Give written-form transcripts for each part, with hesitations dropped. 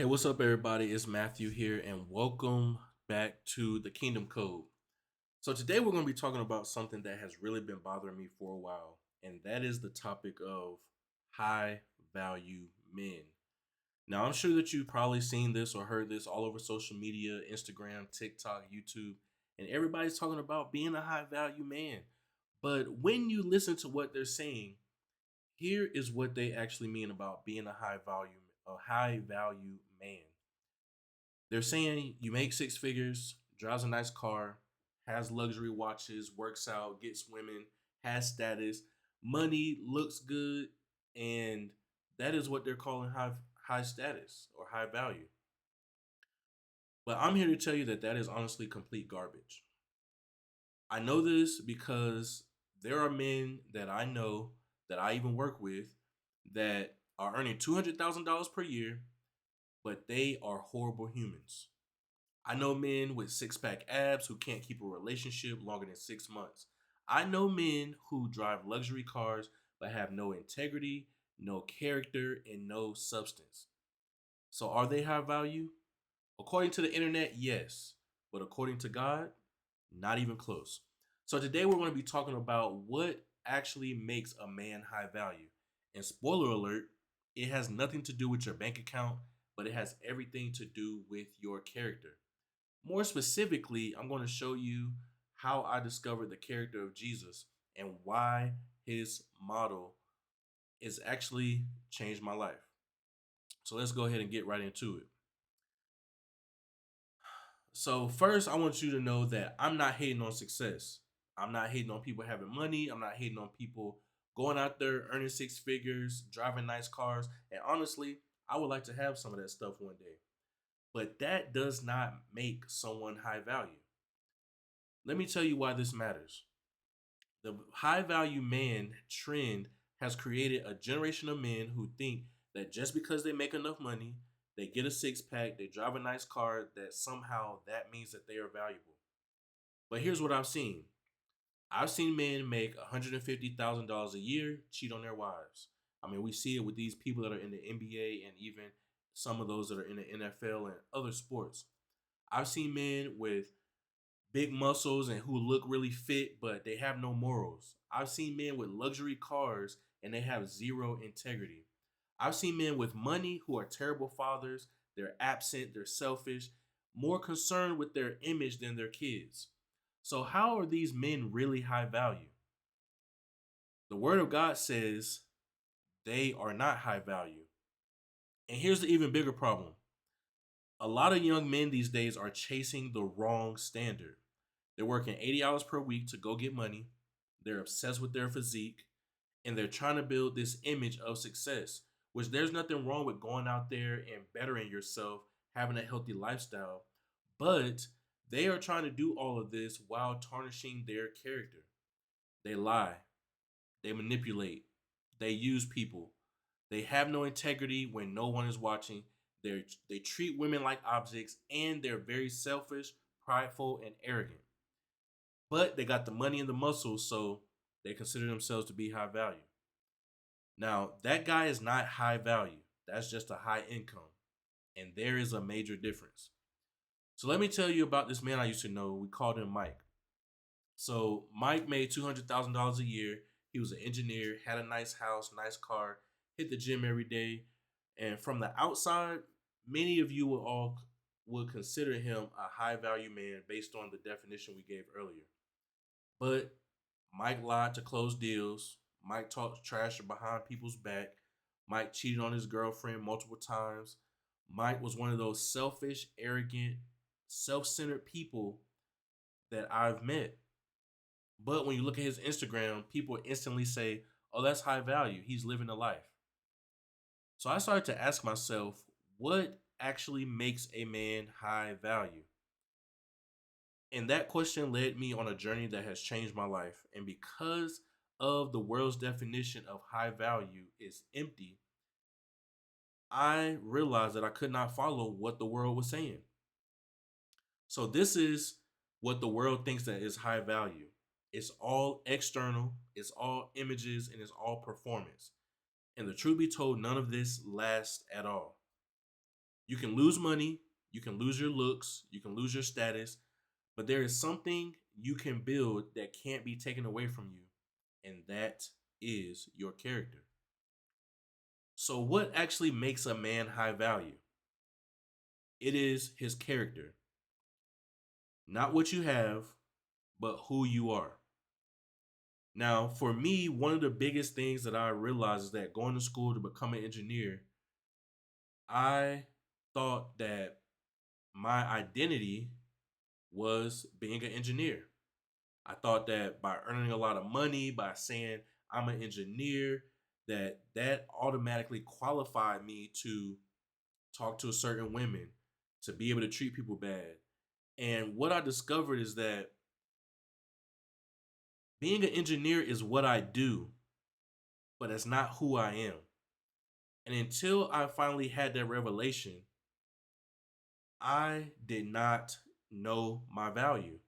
Hey, what's up, everybody? It's Matthew here, and welcome back to the Kingdom Code. So, today we're going to be talking about something that has really been bothering me for a while, and that is the topic of high value men. Now, I'm sure that you've probably seen this or heard this all over social media, Instagram, TikTok, YouTube, and everybody's talking about being a high value man. But when you listen to what they're saying, here is what they actually mean about being a high value man. They're saying you make six figures, drives a nice car, has luxury watches, works out, gets women, has status, money, looks good, and that is what they're calling high status or high value. But I'm here to tell you that that is honestly complete garbage. I know this because there are men that I know that I even work with that are earning $200,000 per year, but they are horrible humans. I know men with six pack abs who can't keep a relationship longer than 6 months. I know men who drive luxury cars but have no integrity, no character, and no substance. So are they high value? According to the internet, yes. But according to God, not even close. So today we're going to be talking about what actually makes a man high value. And spoiler alert, it has nothing to do with your bank account, but it has everything to do with your character. More specifically, I'm going to show you how I discovered the character of Jesus and why his model is actually changed my life. So let's go ahead and get right into it. So first, I want you to know that I'm not hating on success. I'm not hating on people having money. I'm not hating on people going out there earning six figures, driving nice cars. And honestly, I would like to have some of that stuff one day. But that does not make someone high value. Let me tell you why this matters. The high value man trend has created a generation of men who think that just because they make enough money, they get a six pack, they drive a nice car, that somehow that means that they are valuable. But here's what I've seen. I've seen men make $150,000 a year cheat on their wives. I mean, we see it with these people that are in the NBA and even some of those that are in the NFL and other sports. I've seen men with big muscles and who look really fit, but they have no morals. I've seen men with luxury cars and they have zero integrity. I've seen men with money who are terrible fathers. They're absent, they're selfish, more concerned with their image than their kids. So, how are these men really high value? The Word of God says they are not high value. And here's the even bigger problem: a lot of young men these days are chasing the wrong standard. They're working 80 hours per week to go get money. They're obsessed with their physique and they're trying to build this image of success, which there's nothing wrong with going out there and bettering yourself, having a healthy lifestyle. But they are trying to do all of this while tarnishing their character. They lie, they manipulate, they use people, they have no integrity when no one is watching. They treat women like objects and they're very selfish, prideful, and arrogant. But they got the money and the muscle, so they consider themselves to be high value. Now, that guy is not high value. That's just a high income. And there is a major difference. So let me tell you about this man I used to know. We called him Mike. So Mike made $200,000 a year. He was an engineer, had a nice house, nice car, hit the gym every day. And from the outside, many of you would consider him a high value man based on the definition we gave earlier. But Mike lied to close deals. Mike talked trash behind people's back. Mike cheated on his girlfriend multiple times. Mike was one of those selfish, arrogant, self centered people that I've met. But when you look at his Instagram, people instantly say, oh, that's high value. He's living a life. So I started to ask myself, what actually makes a man high value? And that question led me on a journey that has changed my life. And because of the world's definition of high value is empty, I realized that I could not follow what the world was saying. So this is what the world thinks that is high value. It's all external, it's all images, and it's all performance. And the truth be told, none of this lasts at all. You can lose money, you can lose your looks, you can lose your status, but there is something you can build that can't be taken away from you, and that is your character. So, what actually makes a man high value? It is his character, not what you have, but who you are. Now, for me, one of the biggest things that I realized is that going to school to become an engineer, I thought that my identity was being an engineer. I thought that by earning a lot of money, by saying I'm an engineer, that automatically qualified me to talk to certain women, to be able to treat people bad. And what I discovered is that being an engineer is what I do, but it's not who I am. And until I finally had that revelation, I did not know my value.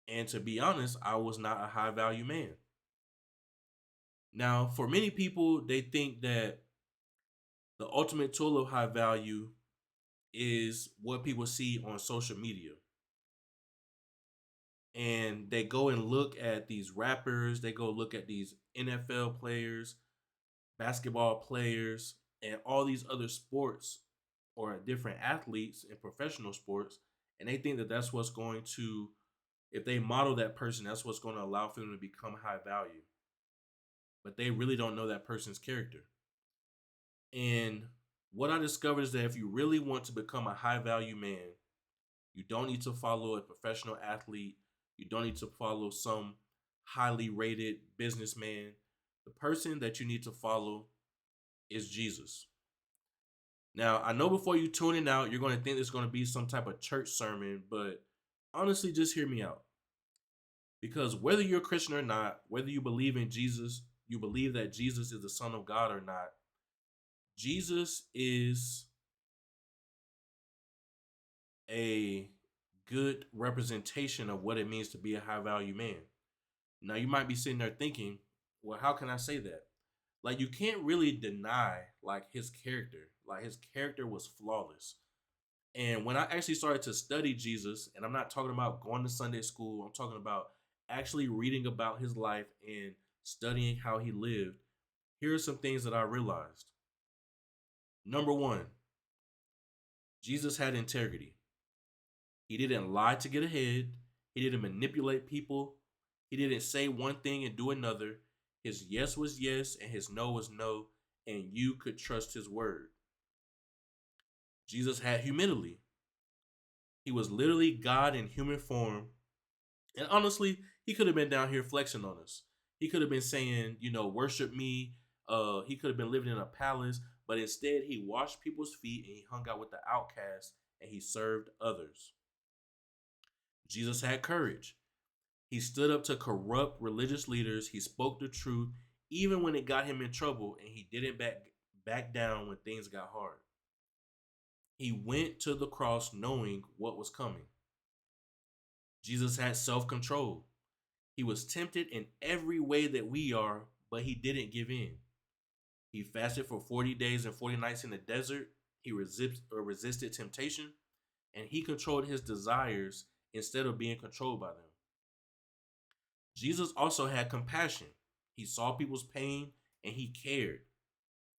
And to be honest, I was not a high value man. Now, for many people, they think that the ultimate tool of high value is what people see on social media. And they go and look at these rappers, they go look at these NFL players, basketball players, and all these other sports or different athletes in professional sports. And they think that that's what's going to, if they model that person, that's what's going to allow for them to become high value. But they really don't know that person's character. And what I discovered is that if you really want to become a high value man, you don't need to follow a professional athlete. You don't need to follow some highly rated businessman. The person that you need to follow is Jesus. Now, I know before you tune in out, you're going to think there's going to be some type of church sermon, but honestly, just hear me out. Because whether you're a Christian or not, whether you believe in Jesus, you believe that Jesus is the Son of God or not, Jesus is a good representation of what it means to be a high value man. Now, you might be sitting there thinking, well, how can I say that? Like, you can't really deny like his character. Like, his character was flawless. And when I actually started to study Jesus, and I'm not talking about going to Sunday school, I'm talking about actually reading about his life and studying how he lived, here are some things that I realized. Number one, Jesus had integrity. He didn't lie to get ahead. He didn't manipulate people. He didn't say one thing and do another. His yes was yes and his no was no, and you could trust his word. Jesus had humility. He was literally God in human form. And honestly, he could have been down here flexing on us. He could have been saying, worship me. He could have been living in a palace, but instead he washed people's feet and he hung out with the outcasts and he served others. Jesus had courage. He stood up to corrupt religious leaders. He spoke the truth, even when it got him in trouble, and he didn't back down when things got hard. He went to the cross knowing what was coming. Jesus had self-control. He was tempted in every way that we are, but he didn't give in. He fasted for 40 days and 40 nights in the desert. He resisted temptation, and he controlled his desires instead of being controlled by them. Jesus also had compassion. He saw people's pain and he cared.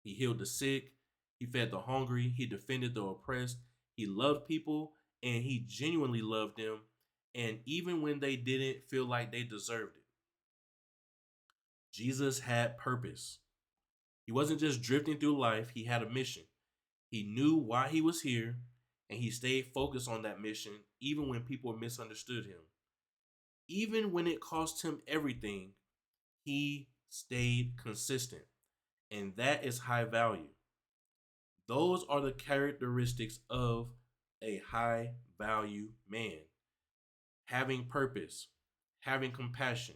He healed the sick. He fed the hungry. He defended the oppressed. He loved people and he genuinely loved them. And even when they didn't feel like they deserved it, Jesus had purpose. He wasn't just drifting through life, he had a mission. He knew why he was here and he stayed focused on that mission even when people misunderstood him. Even when it cost him everything, he stayed consistent. And that is high value. Those are the characteristics of a high value man: having purpose, having compassion,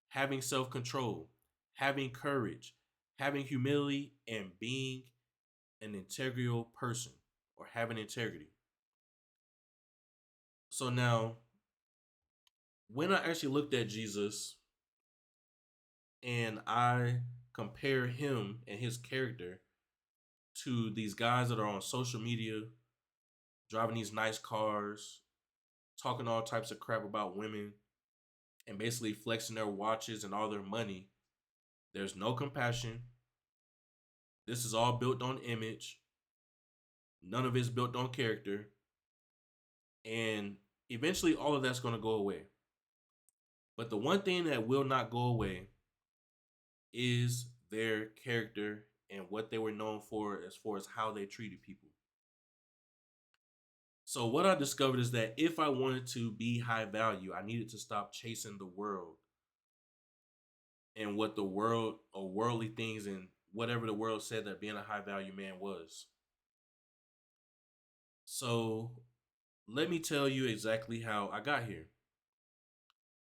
having self control, having courage, having humility, and being an integral person or having integrity. So now, when I actually looked at Jesus and I compare him and his character, to these guys that are on social media, driving these nice cars, talking all types of crap about women, and basically flexing their watches and all their money. There's no compassion. This is all built on image. None of it's built on character. And eventually, all of that's going to go away. But the one thing that will not go away is their character and what they were known for as far as how they treated people. So, what I discovered is that if I wanted to be high value, I needed to stop chasing the world and what the world or worldly things and whatever the world said that being a high value man was. So, let me tell you exactly how I got here.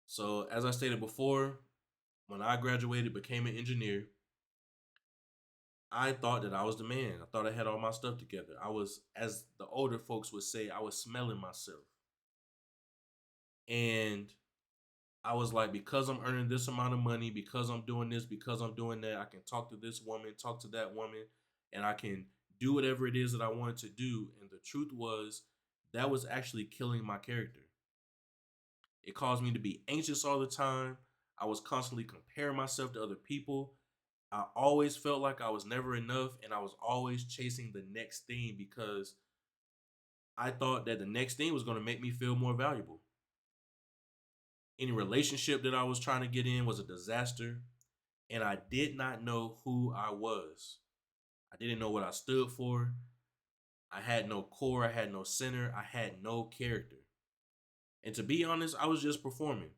So, as I stated before, when I graduated, became an engineer, I thought that I was the man. I thought I had all my stuff together. I was, as the older folks would say, I was smelling myself. And I was like, because I'm earning this amount of money, because I'm doing this, because I'm doing that, I can talk to this woman, talk to that woman, and I can do whatever it is that I wanted to do. And the truth was, that was actually killing my character. It caused me to be anxious all the time. I was constantly comparing myself to other people. I always felt like I was never enough, and I was always chasing the next thing because I thought that the next thing was going to make me feel more valuable. Any relationship that I was trying to get in was a disaster, and I did not know who I was. I didn't know what I stood for. I had no core, I had no center, I had no character. And to be honest, I was just performing.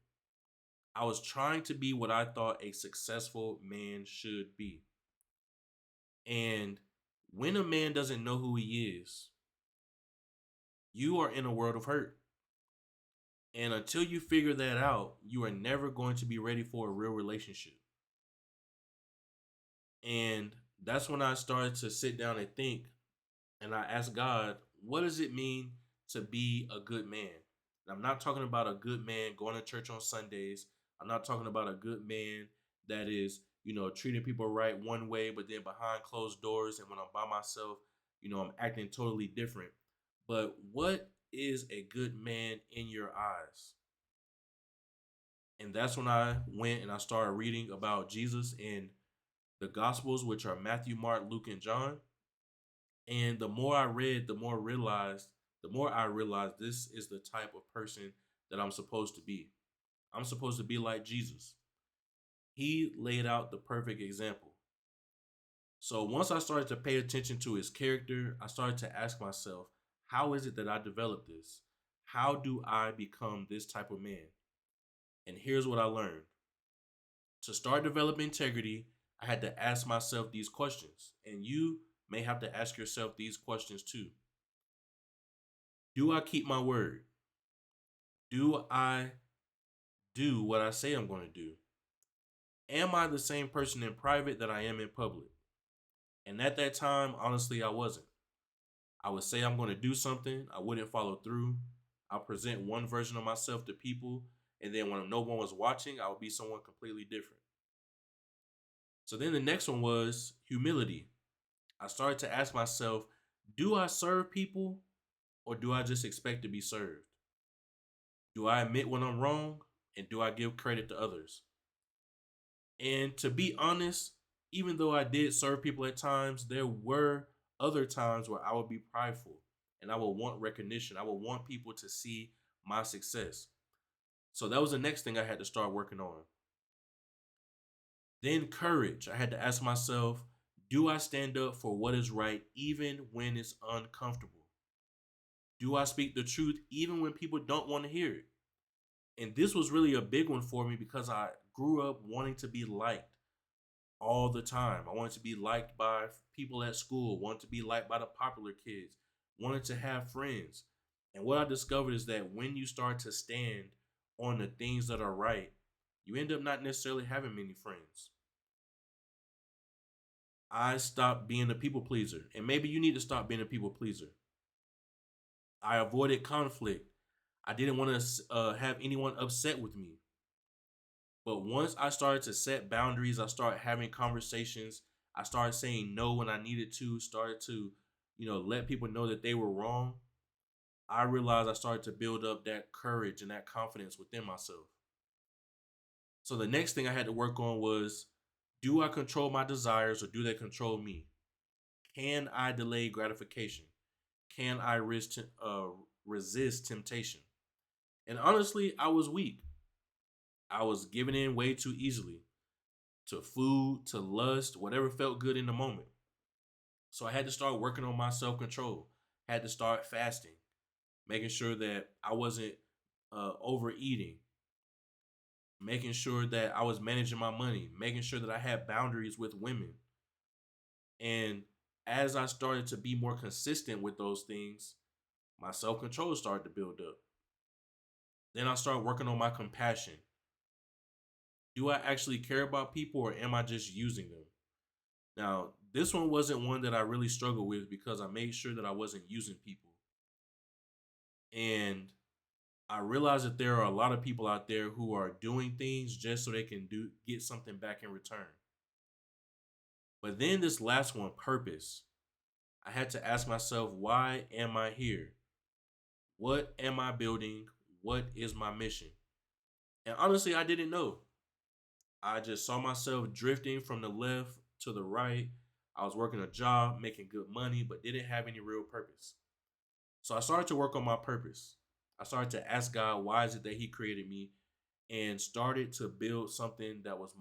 I was trying to be what I thought a successful man should be. And when a man doesn't know who he is, you are in a world of hurt. And until you figure that out, you are never going to be ready for a real relationship. And that's when I started to sit down and think, and I asked God, what does it mean to be a good man? And I'm not talking about a good man going to church on Sundays. I'm not talking about a good man that is, treating people right one way, but then behind closed doors and when I'm by myself, I'm acting totally different. But what is a good man in your eyes? And that's when I went and I started reading about Jesus in the Gospels, which are Matthew, Mark, Luke, and John. And the more I read, the more I realized this is the type of person that I'm supposed to be. I'm supposed to be like Jesus. He laid out the perfect example. So once I started to pay attention to his character, I started to ask myself, how is it that I developed this? How do I become this type of man? And here's what I learned. To start developing integrity, I had to ask myself these questions. And you may have to ask yourself these questions too. Do I keep my word? Do I do what I say I'm going to do? Am I the same person in private that I am in public? And at that time, honestly, I wasn't. I would say I'm going to do something, I wouldn't follow through. I'll present one version of myself to people, and then when no one was watching, I would be someone completely different. So then the next one was humility. I started to ask myself, do I serve people or do I just expect to be served? Do I admit when I'm wrong and do I give credit to others? And to be honest, even though I did serve people at times, there were other times where I would be prideful and I would want recognition. I would want people to see my success. So that was the next thing I had to start working on. Then courage. I had to ask myself, do I stand up for what is right even when it's uncomfortable? Do I speak the truth even when people don't want to hear it? And this was really a big one for me because I grew up wanting to be liked all the time. I wanted to be liked by people at school, wanted to be liked by the popular kids, wanted to have friends. And what I discovered is that when you start to stand on the things that are right, you end up not necessarily having many friends. I stopped being a people pleaser, and maybe you need to stop being a people pleaser. I avoided conflict. I didn't want to have anyone upset with me. But once I started to set boundaries, I started having conversations. I started saying no when I needed to, started to, let people know that they were wrong. I realized I started to build up that courage and that confidence within myself. So the next thing I had to work on was, do I control my desires or do they control me? Can I delay gratification? Can I resist temptation? And honestly, I was weak. I was giving in way too easily to food, to lust, whatever felt good in the moment. So I had to start working on my self control. Had to start fasting, making sure that I wasn't overeating, making sure that I was managing my money, making sure that I had boundaries with women. And as I started to be more consistent with those things, my self control started to build up. Then I started working on my compassion. Do I actually care about people or am I just using them? Now, this one wasn't one that I really struggled with because I made sure that I wasn't using people. And I realized that there are a lot of people out there who are doing things just so they can get something back in return. But then this last one, purpose. I had to ask myself, why am I here? What am I building? What is my mission? And honestly, I didn't know. I just saw myself drifting from the left to the right. I was working a job, making good money, but didn't have any real purpose. So I started to work on my purpose. I started to ask God, why is it that He created me? And started to build something that was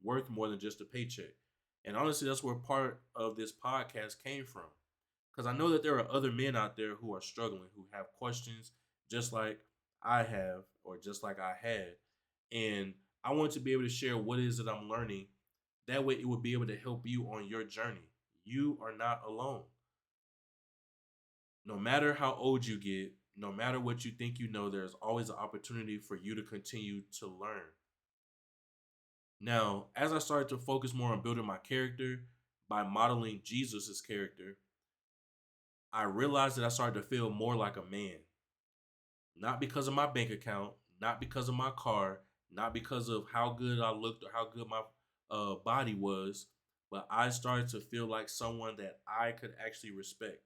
worth more than just a paycheck. And honestly, that's where part of this podcast came from. Because I know that there are other men out there who are struggling, who have questions just like I have, or just like I had. And I want to be able to share what it is that I'm learning. That way, it will be able to help you on your journey. You are not alone. No matter how old you get, no matter what you think you know, there's always an opportunity for you to continue to learn. Now, as I started to focus more on building my character by modeling Jesus's character, I realized that I started to feel more like a man. Not because of my bank account, not because of my car, not because of how good I looked or how good my body was, but I started to feel like someone that I could actually respect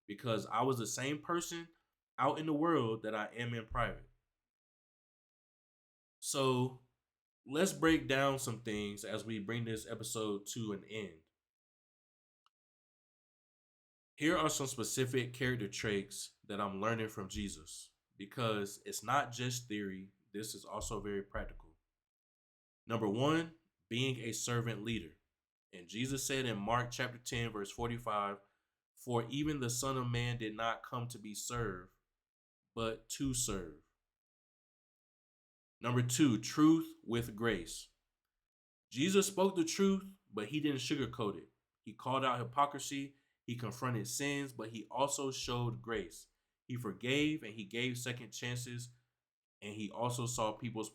because I was the same person out in the world that I am in private. So let's break down some things as we bring this episode to an end. Here are some specific character traits that I'm learning from Jesus because it's not just theory, this is also very practical. Number one, being a servant leader. And Jesus said in Mark chapter 10, verse 45, "For even the Son of Man did not come to be served, but to serve." Number two, truth with grace. Jesus spoke the truth, but he didn't sugarcoat it. He called out hypocrisy, he confronted sins, but he also showed grace. He forgave and he gave second chances, and he also saw people's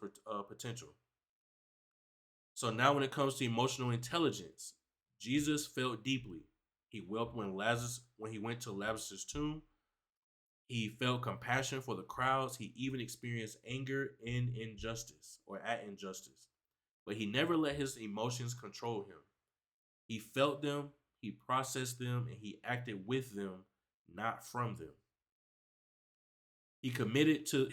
potential. So now when it comes to emotional intelligence, Jesus felt deeply. He wept when he went to Lazarus' tomb. He felt compassion for the crowds. He even experienced anger in injustice or at injustice. But he never let his emotions control him. He felt them, he processed them, and he acted with them, not from them. He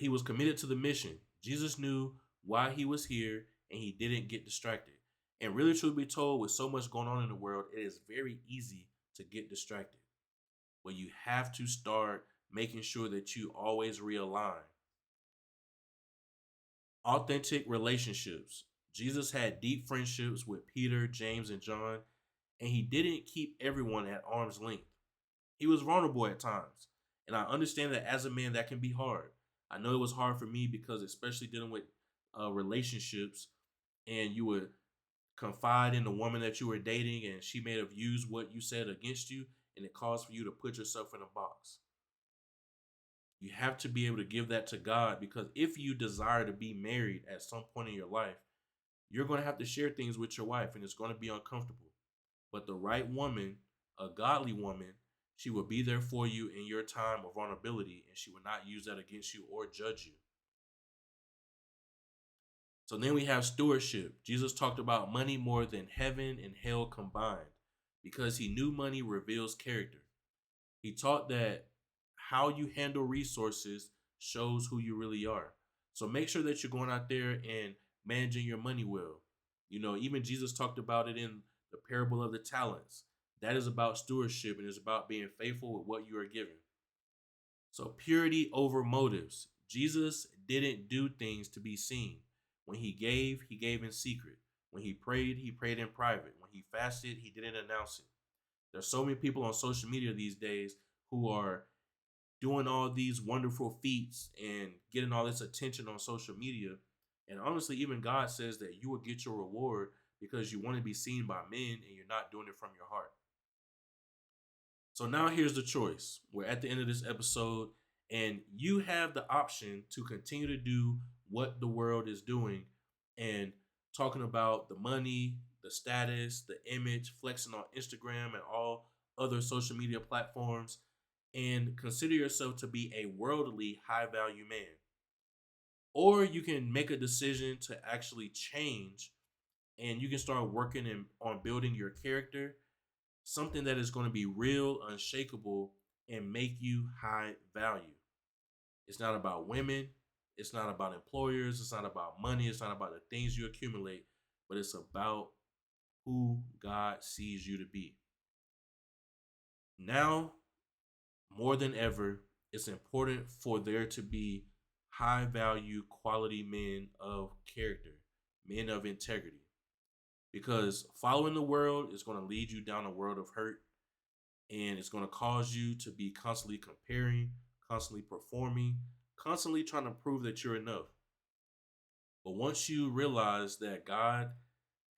was committed to the mission. Jesus knew why he was here and he didn't get distracted. And really, truth be told, with so much going on in the world, it is very easy to get distracted. But you have to start making sure that you always realign. Authentic relationships. Jesus had deep friendships with Peter, James, and John, and he didn't keep everyone at arm's length. He was vulnerable at times. And I understand that as a man, that can be hard. I know it was hard for me because, especially dealing with relationships, and you would confide in the woman that you were dating, and she may have used what you said against you, and it caused for you to put yourself in a box. You have to be able to give that to God because if you desire to be married at some point in your life, you're going to have to share things with your wife, and it's going to be uncomfortable. But the right woman, a godly woman, she will be there for you in your time of vulnerability, and she will not use that against you or judge you. So then we have stewardship. Jesus talked about money more than heaven and hell combined. because he knew money reveals character. He taught that how you handle resources shows who you really are. So make sure that you're going out there and managing your money well. Even Jesus talked about it in the parable of the talents. That is about stewardship and it's about being faithful with what you are given. So purity over motives. Jesus didn't do things to be seen. When he gave in secret. When he prayed in private. When he fasted, he didn't announce it. There's so many people on social media these days who are doing all these wonderful feats and getting all this attention on social media. And honestly, even God says that you will get your reward because you want to be seen by men and you're not doing it from your heart. So now here's the choice. We're at the end of this episode, and you have the option to continue to do what the world is doing and talking about the money, the status, the image, flexing on Instagram and all other social media platforms, and consider yourself to be a worldly high value man. Or you can make a decision to actually change and you can start working on building your character, something that is going to be real, unshakable, and make you high value. It's not about women. It's not about employers. It's not about money. It's not about the things you accumulate, but it's about who God sees you to be. Now, more than ever, it's important for there to be high value, quality men of character, men of integrity. Because following the world is going to lead you down a world of hurt and it's going to cause you to be constantly comparing, constantly performing, constantly trying to prove that you're enough. But once you realize that God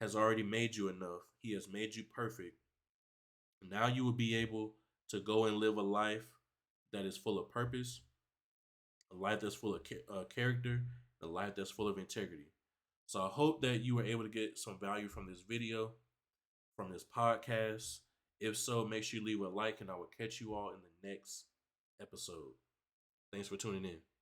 has already made you enough, He has made you perfect, now you will be able to go and live a life that is full of purpose, a life that's full of character, a life that's full of integrity. So I hope that you were able to get some value from this video, from this podcast. If so, make sure you leave a like and I will catch you all in the next episode. Thanks for tuning in.